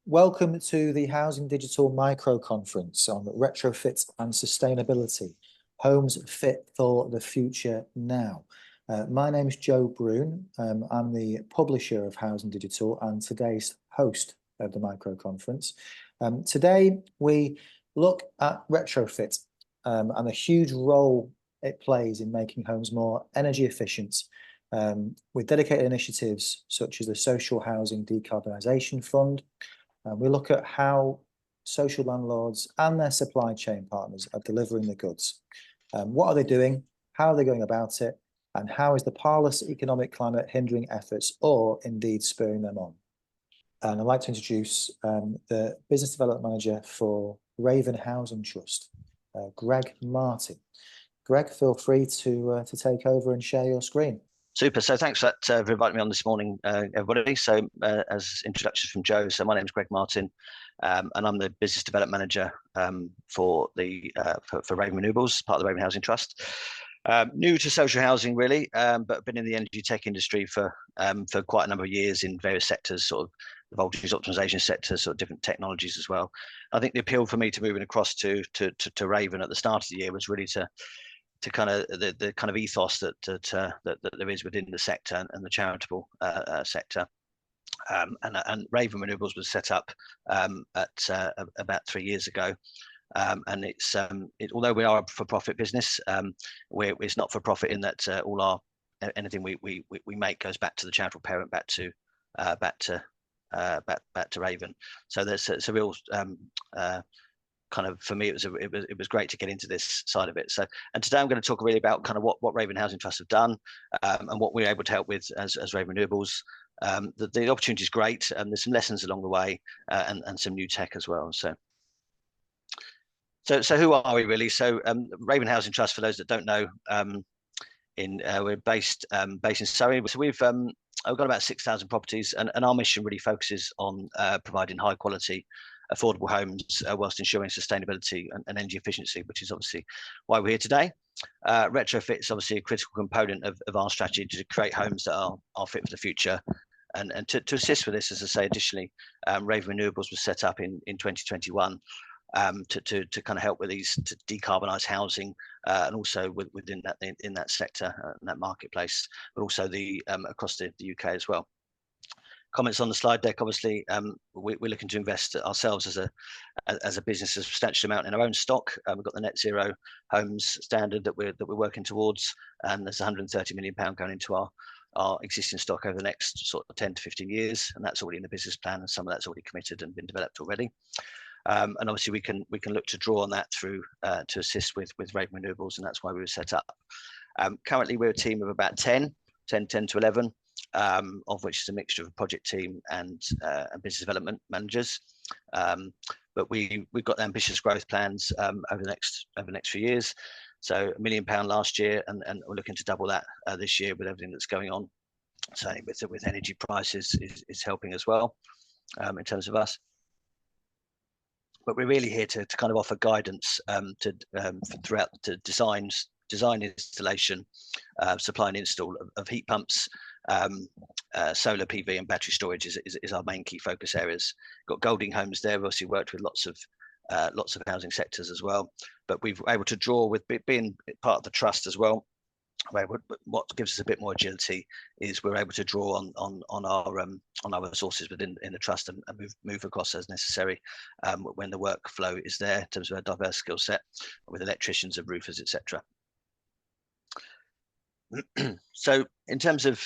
Welcome to the Housing Digital Micro Conference on retrofit and sustainability. Homes fit for the future now. My name is Joe Broon. I'm the publisher of Housing Digital and today's host of the micro conference. Today we look at retrofit and the huge role it plays in making homes more energy efficient, with dedicated initiatives such as the Social Housing Decarbonisation Fund. We look at how social landlords and their supply chain partners are delivering the goods. What are they doing? How are they going about it? And how is the parlous economic climate hindering efforts or indeed spurring them on? And I'd like to introduce the Business Development Manager for Raven Housing Trust, Greg Martin. Greg, feel free to take over and share your screen. Super. So thanks for inviting me on this morning, everybody. So as introductions from Joe, so my name is Greg Martin, and I'm the Business Development Manager for Raven Renewables, part of the Raven Housing Trust. New to social housing, really, but been in the energy tech industry for quite a number of years in various sectors, sort of the voltage optimization sector, sort of different technologies as well. I think the appeal for me to moving across to Raven at the start of the year was really to kind of the kind of ethos that there is within the sector and the charitable sector. And Raven Renewables was set up at about 3 years ago. And it's although we are a for-profit business, it's not for profit in that anything we make goes back to the charitable parent, back to Raven. So there's a real kind of, for me, it was great to get into this side of it. So, and today I'm going to talk really about kind of what Raven Housing Trust have done, and what we're able to help with as Raven Renewables. The opportunity is great, and there's some lessons along the way, and some new tech as well. So who are we really? So Raven Housing Trust, for those that don't know, we're based in Surrey. So we've got about 6,000 properties, and our mission really focuses on providing high quality, affordable homes whilst ensuring sustainability and energy efficiency, which is obviously why we're here today. Retrofit is obviously a critical component of our strategy to create homes that are fit for the future. And to assist with this, as I say, additionally, Raven Renewables was set up in 2021 to kind of help with these, to decarbonise housing, and also within that in that sector, in that marketplace, but also across the UK as well. Comments on the slide deck. Obviously, we're looking to invest ourselves as a business a substantial amount in our own stock. We've got the net zero homes standard that we're working towards, and there's 130 million pound going into our existing stock over the next sort of 10 to 15 years, and that's already in the business plan, and some of that's already committed and been developed already. And obviously we can look to draw on that through to assist with Raven Renewables, and that's why we were set up. Currently we're a team of about 10 to 11. Of which is a mixture of a project team and business development managers. But we've got ambitious growth plans over the next few years. So £1 million last year, and we're looking to double that this year with everything that's going on. So with energy prices is helping as well in terms of us. But we're really here to kind of offer guidance throughout to design, installation, supply and install of heat pumps, solar PV and battery storage is our main key focus areas. Got Golding Homes there. We've obviously worked with lots of housing sectors as well, but we've been able to draw with being part of the trust as well. Where what gives us a bit more agility is we're able to draw on our resources within the trust and move across as necessary when the workflow is there in terms of a diverse skill set with electricians and roofers, etc. So in terms of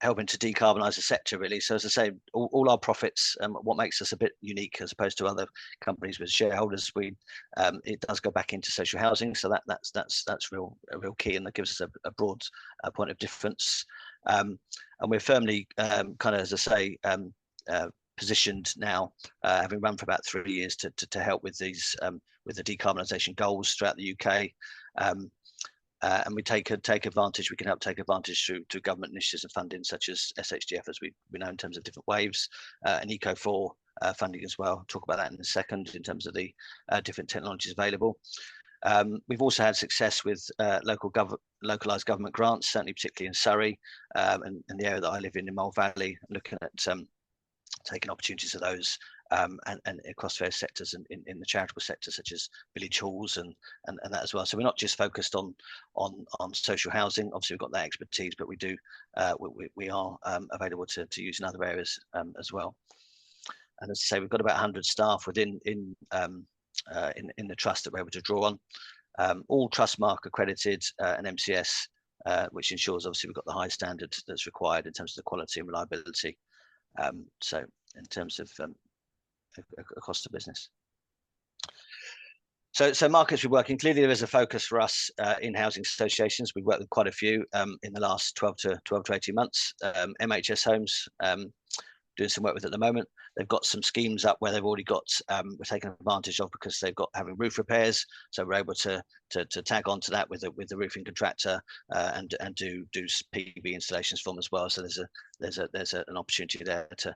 helping to decarbonise the sector, really. So as I say, all our profits, what makes us a bit unique as opposed to other companies with shareholders, it does go back into social housing. So that's a real key, and that gives us a broad point of difference. And we're firmly kind of, as I say, positioned now, having run for about 3 years to help with these with the decarbonisation goals throughout the UK. And we take advantage. We can help take advantage through government initiatives and funding, such as SHDF, as we know, in terms of different waves, and Eco4 funding as well. I'll talk about that in a second in terms of the different technologies available. We've also had success with localised government grants, certainly particularly in Surrey, and the area that I live in Mole Valley, looking at taking opportunities of those, and across various sectors in the charitable sector, such as village halls and that as well. So we're not just focused on social housing. Obviously, we've got that expertise, but we are available to use in other areas as well. And as I say, we've got about 100 staff within in the trust that we're able to draw on. All Trustmark accredited and MCS, which ensures obviously we've got the high standard that's required in terms of the quality and reliability. So in terms of across the business. So markets we're working, clearly there is a focus for us in housing associations. We've worked with quite a few in the last 12 to 18 months. MHS Homes, doing some work with at the moment. They've got some schemes up where they've already got, we're taking advantage of because they've got having roof repairs. So we're able to tag on to that with the roofing contractor and do PV installations for them as well. So there's an opportunity there to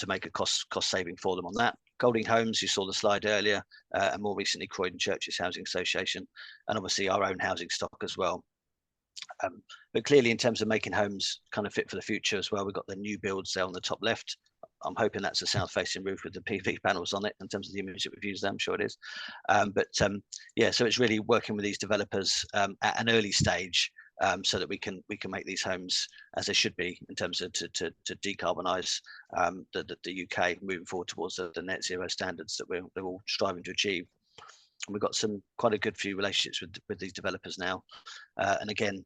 make a cost saving for them on that. Golding Homes, you saw the slide earlier, and more recently Croydon Churches Housing Association, and obviously our own housing stock as well. But clearly in terms of making homes kind of fit for the future as well, we've got the new builds there on the top left. I'm hoping that's a south facing roof with the PV panels on it in terms of the image that we've used. I'm sure it is. Yeah, so it's really working with these developers at an early stage so that we can make these homes as they should be in terms of to decarbonise the UK moving forward towards the net zero standards that we're all striving to achieve. And we've got quite a good few relationships with these developers now. And again,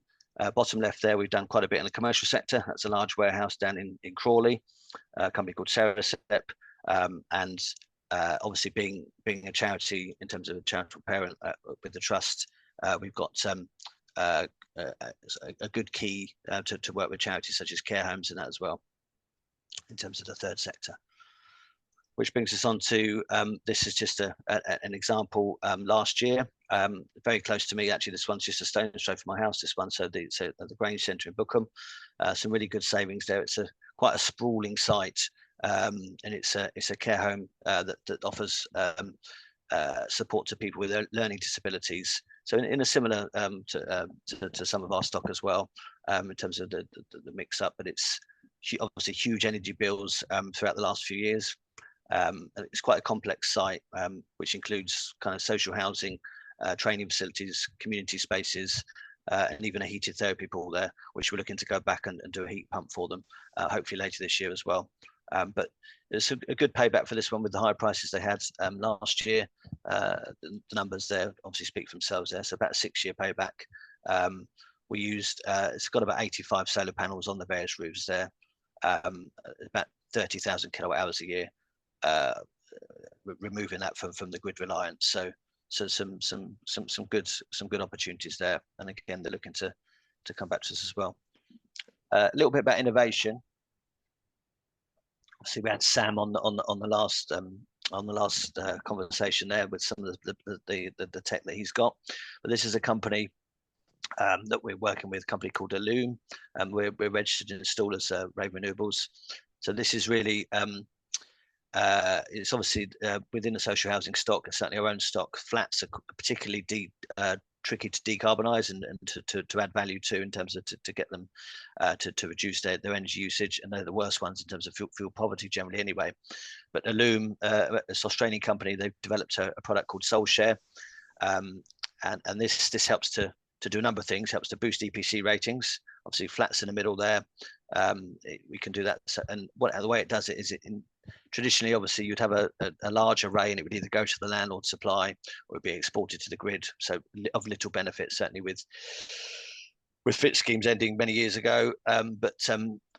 bottom left there, we've done quite a bit in the commercial sector. That's a large warehouse down in Crawley, a company called Ceresep, and obviously being a charity in terms of a charitable parent with the trust, we've got a good key to work with charities such as care homes and that as well in terms of the third sector. Which brings us on to, this is just an example last year, very close to me, actually. This one's just a stone's throw from my house, this one. So the Grange Centre in Bookham, some really good savings there. It's quite a sprawling site, and it's a care home that offers support to people with learning disabilities. So in a similar to some of our stock as well, in terms of the mix up, but it's obviously huge energy bills throughout the last few years. It's quite a complex site, which includes kind of social housing, training facilities, community spaces, and even a heated therapy pool there, which we're looking to go back and do a heat pump for them, hopefully later this year as well. But it's a good payback for this one with the high prices they had last year. The numbers there obviously speak for themselves there. So about a 6-year payback. We used, it's got about 85 solar panels on the various roofs there, about 30,000 kilowatt hours a year. Removing that from the grid reliance, so some good opportunities there, and again they're looking to come back to us as well. A little bit about innovation. Obviously, we had Sam on the last conversation there with some of the tech that he's got, but this is a company that we're working with, a company called Illume, and we're registered installers, Raven Renewables. So this is really it's obviously within the social housing stock, and certainly our own stock. Flats are particularly tricky to decarbonise and to add value to in terms of to get them to reduce their energy usage, and they're the worst ones in terms of fuel poverty generally anyway. But Illume, this Australian company, they've developed a product called SoulShare, and this helps to do a number of things. Helps to boost EPC ratings. Obviously, flats in the middle there. We can do that, and the way it does it is traditionally, obviously, you'd have a large array, and it would either go to the landlord supply or it'd be exported to the grid. So of little benefit, certainly with FIT schemes ending many years ago. But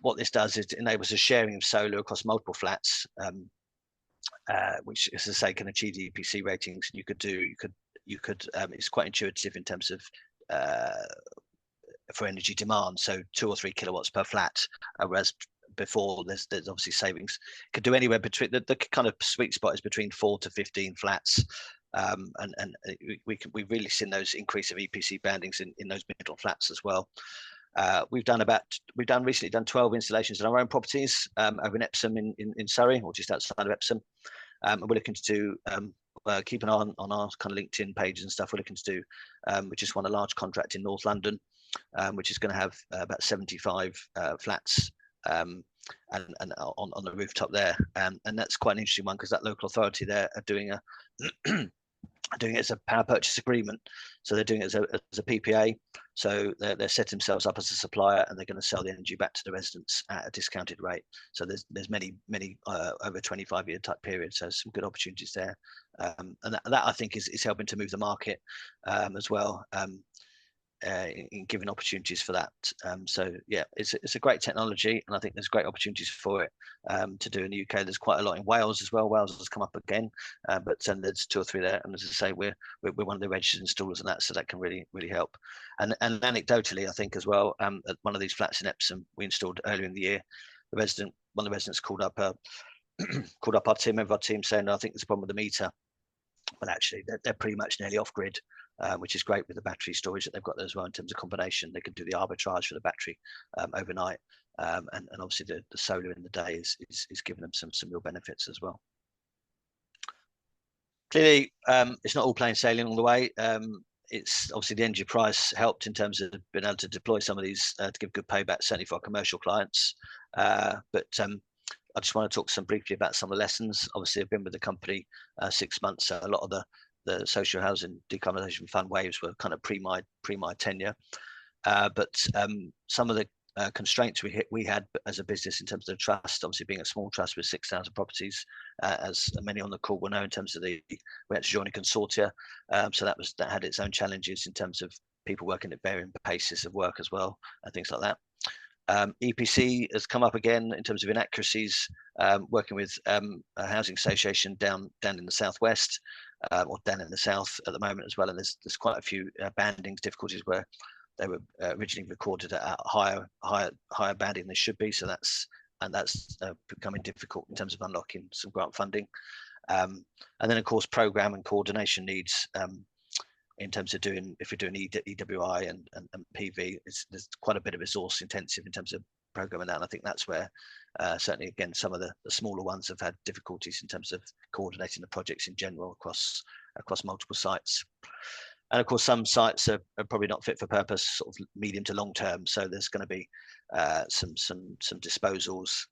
what this does is it enables a sharing of solar across multiple flats, which, as I say, can achieve the EPC ratings. You could. It's quite intuitive in terms of for energy demand. So 2 or 3 kilowatts per flat, whereas before there's obviously savings. Could do anywhere between the kind of sweet spot is between 4 to 15 flats, and we've really seen those increase of EPC bandings in those middle flats as well. We've recently done 12 installations in our own properties over in Epsom in Surrey, or just outside of Epsom. And we're looking to do keep an eye on our kind of LinkedIn page and stuff. We're looking to do we just won a large contract in North London, which is going to have about 75 flats. and on the rooftop there. And that's quite an interesting one because that local authority there are doing a doing it as a power purchase agreement. So they're doing it as a PPA. So they're setting themselves up as a supplier, and they're going to sell the energy back to the residents at a discounted rate. So there's many over 25-year type period. So some good opportunities there, and that I think is helping to move the market as well. In giving opportunities for that. So yeah, it's a great technology, and I think there's great opportunities for it to do in the UK. There's quite a lot in Wales as well. Wales has come up again, but there's 2 or 3 there. And as I say, we're one of the registered installers and that, so that can really help. And anecdotally, I think as well, at one of these flats in Epsom we installed earlier in the year, one of the residents called up called up our team, member of our team, saying, I think there's a problem with the meter, but actually they're pretty much nearly off grid. Which is great with the battery storage that they've got there as well in terms of combination. They can do the arbitrage for the battery overnight, and obviously the solar in the day is giving them some real benefits as well. Clearly, it's not all plain sailing all the way. It's obviously the energy price helped in terms of being able to deploy some of these to give good payback, certainly for our commercial clients. But I just want to talk briefly about some of the lessons. Obviously, I've been with the company 6 months, so a lot of the social housing decarbonisation fund waves were kind of pre my tenure, but some of the constraints we had as a business in terms of the trust, obviously being a small trust with 6,000 properties, as many on the call will know, in terms of we had to join a consortia, so that had its own challenges in terms of people working at varying paces of work as well, and things like that. EPC has come up again in terms of inaccuracies, working with a housing association down in the southwest, or down in the south at the moment as well. And there's quite a few bandings difficulties where they were originally recorded at a higher banding than they should be. So that's becoming difficult in terms of unlocking some grant funding. And then of course program and coordination needs. In terms of if you're doing EWI and PV, there's quite a bit of resource intensive in terms of programming that. And I think that's where certainly again some of the smaller ones have had difficulties in terms of coordinating the projects in general across multiple sites. And of course some sites are probably not fit for purpose, sort of medium to long term. So there's going to be some disposals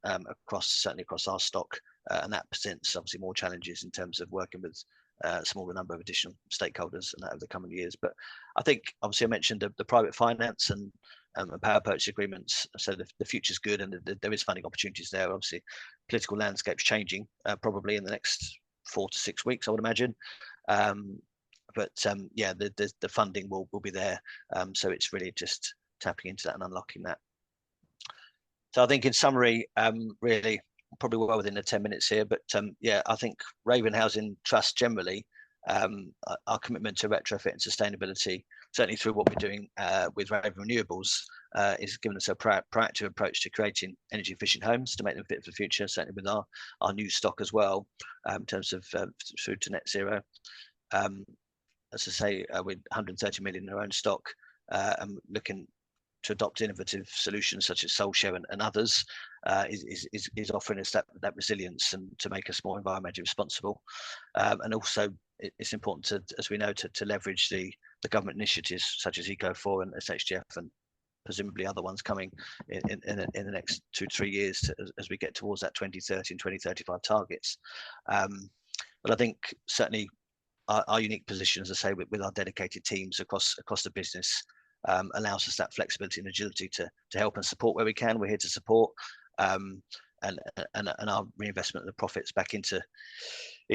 certainly across our stock, and that presents obviously more challenges in terms of working with a smaller number of additional stakeholders and that over the coming years. But I think obviously I mentioned the private finance and power purchase agreements, so the future's good, and there is funding opportunities there. Obviously political landscape's changing probably in the next 4 to 6 weeks, I would imagine, but yeah, the funding will be there, so it's really just tapping into that and unlocking that. So I think in summary, really probably well within the 10 minutes here, but yeah, I think Raven Housing Trust generally, our commitment to retrofit and sustainability, certainly through what we're doing with Raven Renewables, is giving us a proactive approach to creating energy efficient homes to make them fit for the future, certainly with our new stock as well, in terms of through to net zero. As I say, with 130 million in our own stock, and looking to adopt innovative solutions such as SoulShare and others, is offering us that resilience and to make us more environmentally responsible. And also it's important to, as we know, to leverage the government initiatives such as Eco4 and SHGF and presumably other ones coming in the next 2 to 3 years as we get towards that 2030 and 2035 targets. But I think certainly our unique position, as I say, with our dedicated teams across the business, allows us that flexibility and agility to help and support where we can. We're here to support, and our reinvestment of the profits back into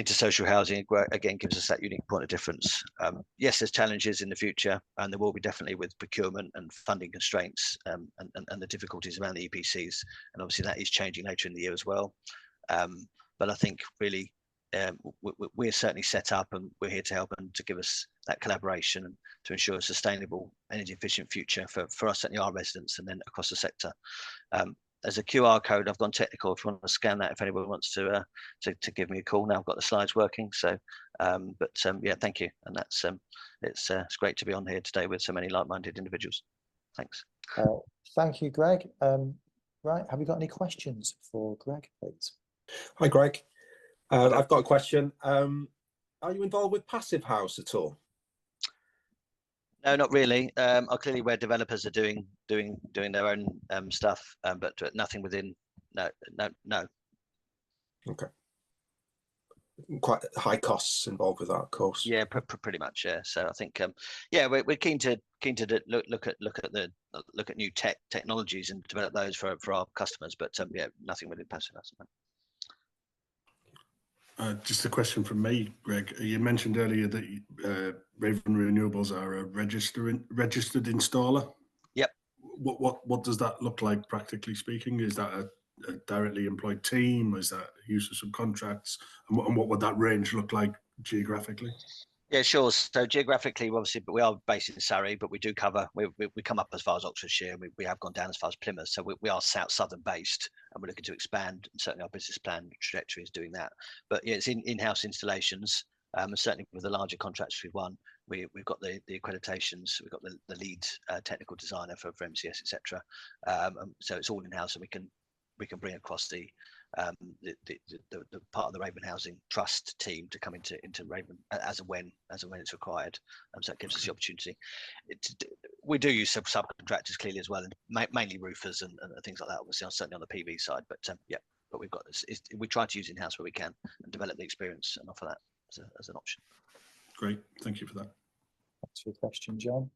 social housing again gives us that unique point of difference. Yes, there's challenges in the future, and there will be definitely with procurement and funding constraints, and the difficulties around the EPCs, and obviously that is changing later in the year as well. But I think really we're certainly set up, and we're here to help and to give us that collaboration and to ensure a sustainable, energy efficient future for us, certainly our residents, and then across the sector. There's a QR code. I've gone technical. If you want to scan that, if anyone wants to give me a call. Now I've got the slides working. So, yeah, thank you. And that's it's great to be on here today with so many like-minded individuals. Thanks. Thank you, Greg. Right, have you got any questions for Greg, please? Hi, Greg. I've got a question. Are you involved with Passive House at all? No, not really. Clearly where developers are doing their own stuff, but nothing within No. Okay. Quite high costs involved with that, of course. Yeah, pretty much. Yeah. So I think, yeah, we're keen to look at new technologies and develop those for our customers. But yeah, nothing really passive house. Just a question from me, Greg. You mentioned earlier that Raven Renewables are a registered installer. Yep. What does that look like, practically speaking? Is that a directly employed team? Is that use of subcontracts? And what would that range look like geographically? Yeah, sure. So geographically, obviously, but we are based in Surrey, but we do cover. We come up as far as Oxfordshire. We have gone down as far as Plymouth. So we are southern based, and we're looking to expand. And certainly, our business plan trajectory is doing that. But yeah, it's in-house installations. And certainly with the larger contracts we've won, we've got the accreditations. We've got the lead technical designer for MCS, etc. So it's all in-house, and we can bring across the part of the Raven Housing Trust team to come into Raven as and when it's required. So that gives us the opportunity. We do use subcontractors clearly as well, and mainly roofers and things like that. Obviously, certainly on the PV side, but yeah. But we've got this. We try to use in-house where we can and develop the experience and offer that as an option. Great, thank you for that. Thanks for your question, John.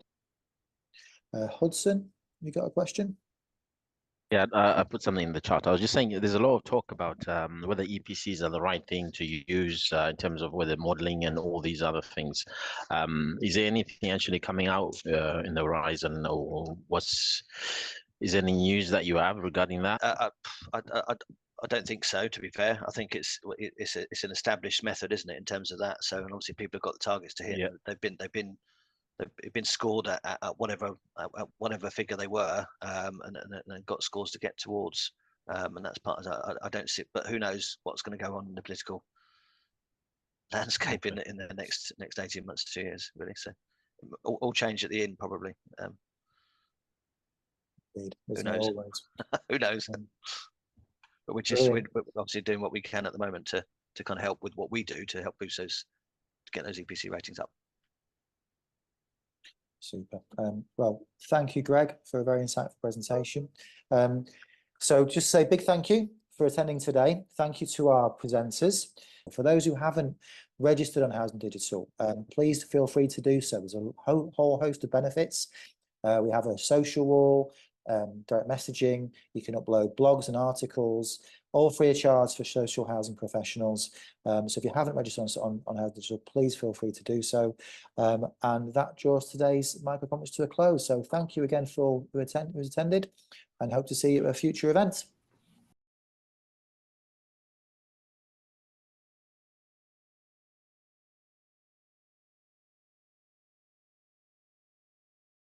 Hudson, you got a question? Yeah, I put something in the chat. I was just saying there's a lot of talk about whether EPCs are the right thing to use in terms of whether modeling and all these other things. Is there anything actually coming out in the horizon, or is there any news that you have regarding that? I don't think so, to be fair. I think it's an established method, isn't it, in terms of that? So, and obviously people have got the targets to hit. Yeah. They've been scored at whatever figure they were, and got scores to get towards. And that's part of. I don't see, but who knows what's going to go on in the political landscape in the next 18 months to 2 years, really. So all change at the end, probably. Indeed. Who There's knows? always. Who knows? But we're obviously doing what we can at the moment to kind of help with what we do to help boost those, to get those EPC ratings up. Super. Well, thank you, Greg, for a very insightful presentation. So just say a big thank you for attending today. Thank you to our presenters. For those who haven't registered on Housing Digital, please feel free to do so. There's a whole host of benefits. We have a social wall, direct messaging. You can upload blogs and articles, all free of charge for social housing professionals. So if you haven't registered on Housing Digital, please feel free to do so. And that draws today's micro conference to a close. So thank you again for all who attended, and hope to see you at a future event.